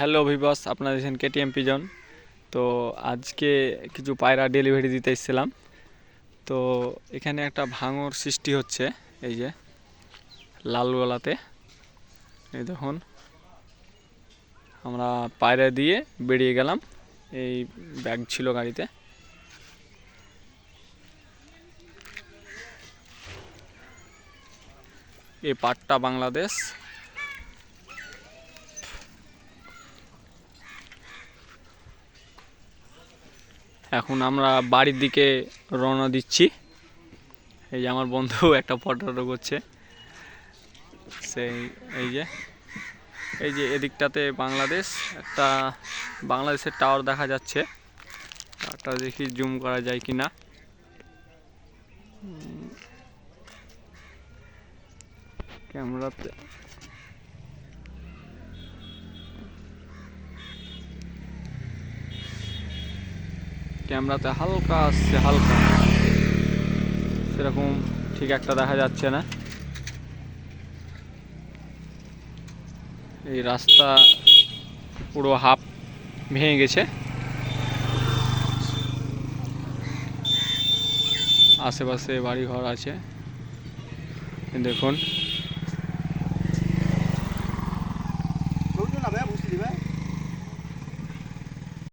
Hello ভিবস, আপনারা দেখছেন KTM pigeon. তো আজকে কিছু পায়রা ডেলিভারি দিতে এসেছিলাম। তো এখানে একটা ভাঙর সৃষ্টি হচ্ছে, এই যে লালগোলাতে। এই দেখুন, আমরা পায়রা দিয়ে বেরিয়ে গেলাম, এই ব্যাগ ছিল গাড়িতে। এই পাটটা বাংলাদেশ। এখন আমরা বাড়ির দিকে রওনা দিচ্ছি। এই যে আমার বন্ধু একটা ফটো করছে। সেই এই যে এদিকটাতে বাংলাদেশ, একটা বাংলাদেশের টাওয়ার দেখা যাচ্ছে। টাওয়ারটা দেখি জুম করা যায় কি না। ক্যামেরাতে হালকা আসছে, হালকা, সেরকম ঠিক একটা দেখা যাচ্ছে না। এই রাস্তা পুরো হাফ ভেঙে গেছে। আশেপাশে বাড়ি ঘর আছে, দেখুন।